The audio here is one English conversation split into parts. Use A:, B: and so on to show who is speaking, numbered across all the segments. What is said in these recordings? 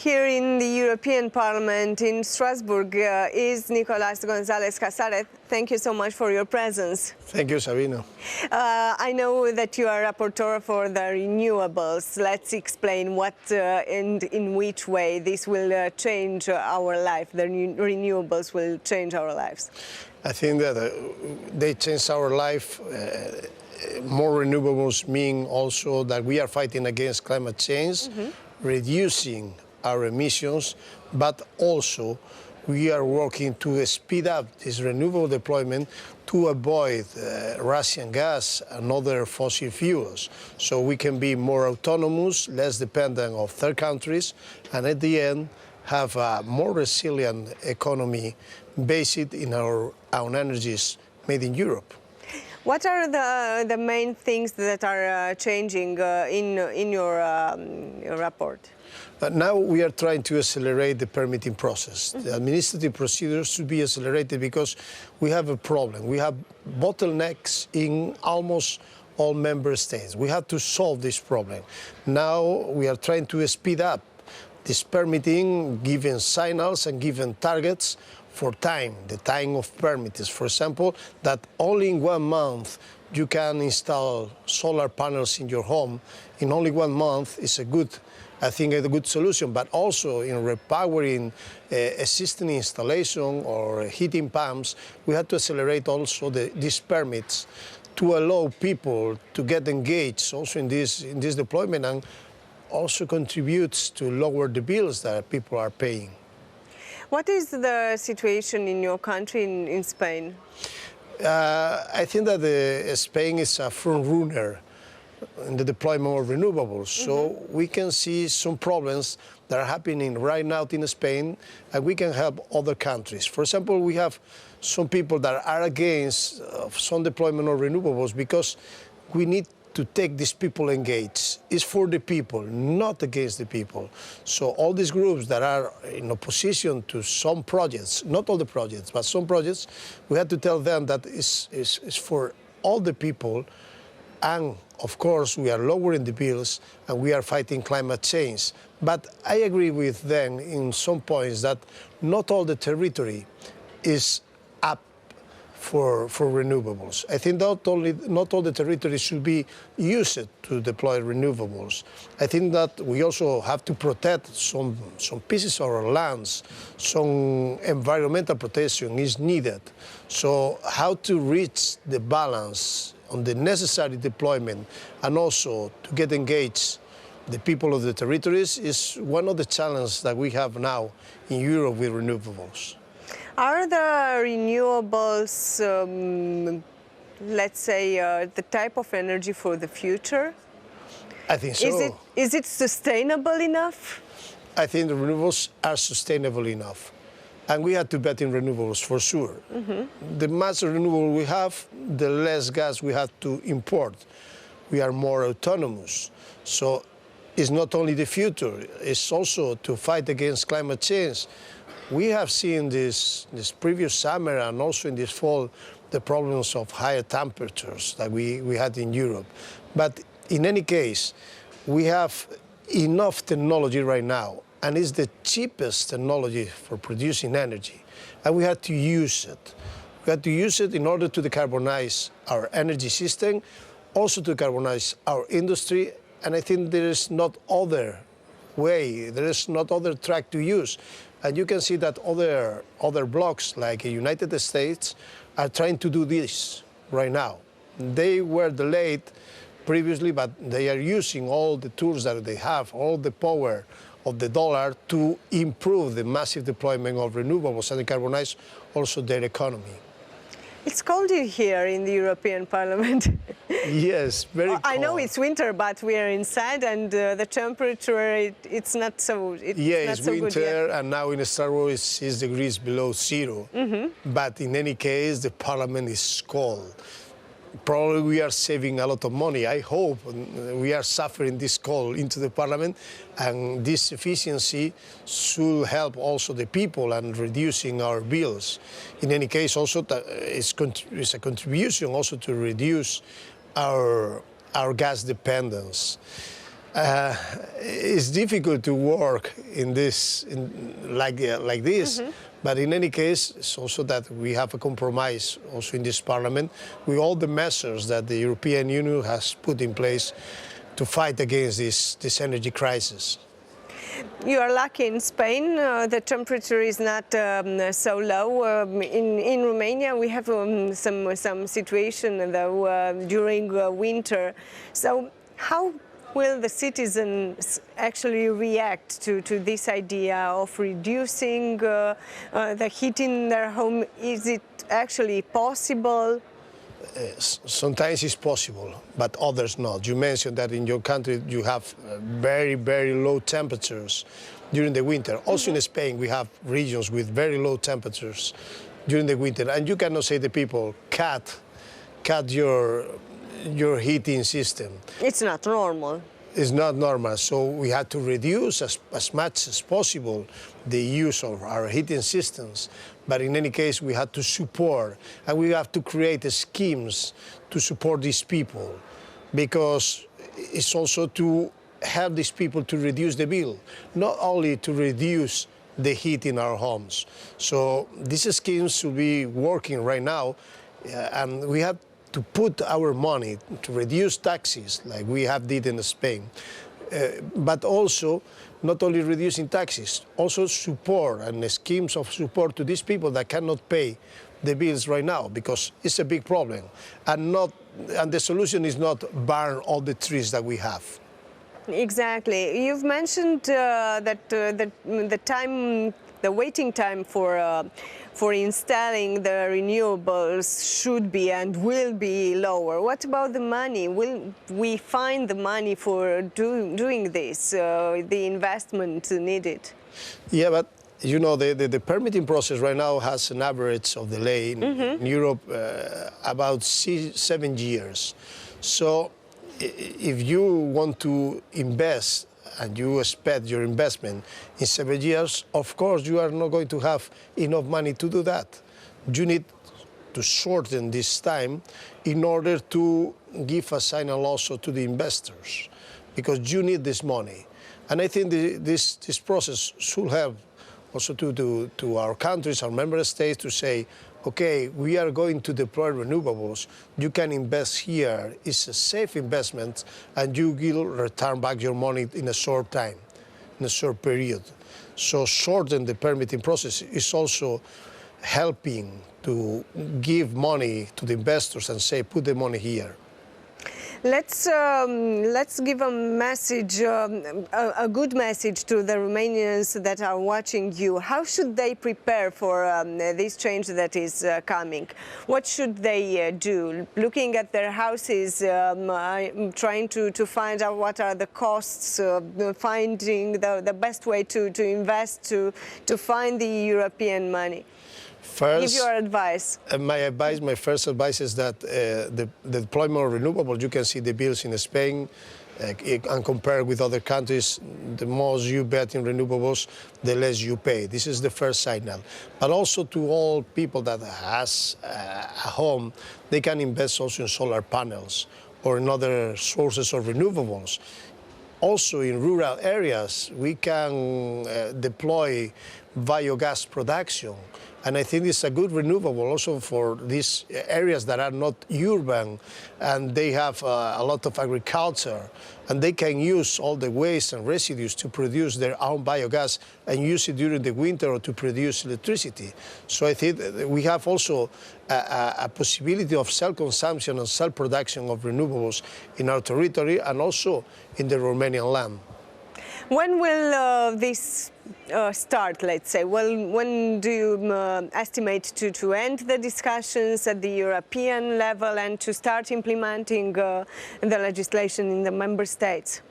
A: here in the European Parliament in Strasbourg is Nicolás Casares. Thank you so much for your presence.
B: Thank you, Sabina.
A: I know that you are rapporteur for the renewables. Let's explain what and in which way this will change our life. The renewables will change our lives.
B: I think that they change our life. More renewables mean also that we are fighting against climate change, reducing our emissions, but also we are working to speed up this renewable deployment to avoid Russian gas and other fossil fuels, so we can be more autonomous, less dependent on third countries, and at the end have a more resilient economy based in our own energies made in Europe.
A: What are the main things that are changing in your report?
B: Now we are trying to accelerate the permitting process. The administrative procedures should be accelerated because we have a problem. We have bottlenecks in almost all member states. We have to solve this problem. Now we are trying to speed up this permitting, given signals and given targets for time, the time of permits. For example, that only in 1 month you can install solar panels in your home. In only 1 month is I think a good solution, but also in repowering existing installation or heating pumps, we have to accelerate also these permits to allow people to get engaged also in this deployment, and also contributes to lower the bills that people are paying.
A: What is the situation in your country, in Spain?
B: I think that Spain is a front runner in the deployment of renewables. So we can see some problems that are happening right now in Spain, and we can help other countries. For example, we have some people that are against some deployment of renewables because we need to take these people engaged. It's for the people, not against the people. So all these groups that are in opposition to some projects, not all the projects, but some projects, we have to tell them that it's for all the people, and of course we are lowering the bills and we are fighting climate change. But I agree with them in some points that not all the territory is up for renewables. I think not all the territories should be used to deploy renewables. I think that we also have to protect some pieces of our lands. Some environmental protection is needed. So how to reach the balance on the necessary deployment and also to get engaged the people of the territories is one of the challenges that we have now in Europe with renewables.
A: Are the renewables, let's say, the type of energy for the future?
B: I think so.
A: Is it sustainable enough?
B: I think the renewables are sustainable enough. And we have to bet in renewables for sure. The more renewable we have, the less gas we have to import. We are more autonomous. So it's not only the future, it's also to fight against climate change. We have seen this previous summer and also in this fall the problems of higher temperatures that we had in Europe. But in any case, we have enough technology right now, and it's the cheapest technology for producing energy, and we have to use it. We have to use it in order to decarbonize our energy system, also to decarbonize our industry, and I think there is not other way, there is not other track to use. And you can see that other blocks like the United States are trying to do this right now. They were delayed previously, but they are using all the tools that they have, all the power of the dollar to improve the massive deployment of renewables and decarbonize also their economy.
A: It's cold here in the European Parliament.
B: Yes, very cold.
A: I know it's winter, but we are inside, and the temperature, it's not so good yet.
B: It's winter, and now in Strasbourg it's 6 degrees below zero. But in any case, the Parliament is cold. Probably we are saving a lot of money. I hope we are suffering this cold into the Parliament, and this efficiency should help also the people and reducing our bills. In any case, also it's a contribution also to reduce our gas dependence. It's difficult to work in this, like this. But in any case, it's also that we have a compromise also in this Parliament with all the measures that the European Union has put in place to fight against this energy crisis.
A: You are lucky in Spain. The temperature is not so low. In Romania, we have some situation though during winter. So how will the citizens actually react to this idea of reducing the heat in their home? Is it actually possible?
B: Sometimes it's possible, but others not. You mentioned that in your country you have very, very low temperatures during the winter. Also in Spain we have regions with very low temperatures during the winter, and you cannot say to people, cut your heating system.
A: It's not normal.
B: It's not normal, so we had to reduce as much as possible the use of our heating systems. But in any case, we had to support, and we have to create schemes to support these people, because it's also to help these people to reduce the bill, not only to reduce the heat in our homes. So these schemes should be working right now, and we have to put our money to reduce taxes like we have did in Spain, but also not only reducing taxes, also support and schemes of support to these people that cannot pay the bills right now, because it's a big problem, and the solution is not burn all the trees that we have.
A: Exactly. You've mentioned that the waiting time for installing the renewables should be and will be lower. What about the money? Will we find the money for doing this, the investment needed? Yeah,
B: but you know, the permitting process right now has an average of delay in Europe about 7 years. So if you want to invest and you expect your investment in 7 years, of course you are not going to have enough money to do that. You need to shorten this time in order to give a signal also to the investors, because you need this money. And I think this process should help also to our countries, our member states, to say, okay, we are going to deploy renewables, you can invest here, it's a safe investment, and you will return back your money in a short time, in a short period. So shorten the permitting process is also helping to give money to the investors and say, put the money here.
A: Let's give a message, a good message to the Romanians that are watching you. How should they prepare for this change that is coming? What should they do? Looking at their houses, trying to find out what are the costs, finding the best way to invest, to find the European money.
B: First,
A: give your advice.
B: My first advice is that the deployment of renewables, you can see the bills in Spain, and compared with other countries, the more you bet in renewables, the less you pay. This is the first signal. But also to all people that has a home, they can invest also in solar panels or in other sources of renewables. Also in rural areas, we can deploy biogas production. And I think it's a good renewable also for these areas that are not urban, and they have a lot of agriculture, and they can use all the waste and residues to produce their own biogas and use it during the winter or to produce electricity. So I think we have also a possibility of self-consumption and self-production of renewables in our territory and also in the Romanian land.
A: When will this start, let's say? Well, when do you estimate to end the discussions at the European level and to start implementing the legislation in the member states?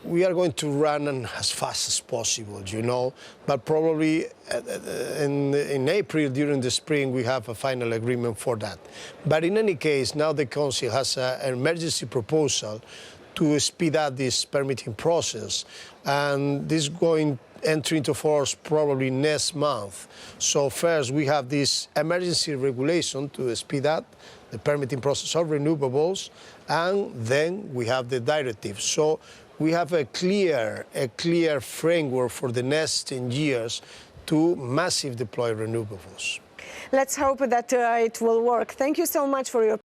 B: We are going to run as fast as possible, you know, but probably in April, during the spring, we have a final agreement for that. But in any case, now the Council has an emergency proposal to speed up this permitting process, and this is going to enter into force probably next month. So first we have this emergency regulation to speed up the permitting process of renewables, and then we have the directive. So we have a clear framework for the next 10 years to massive deploy renewables.
A: Let's hope that it will work. Thank you so much for your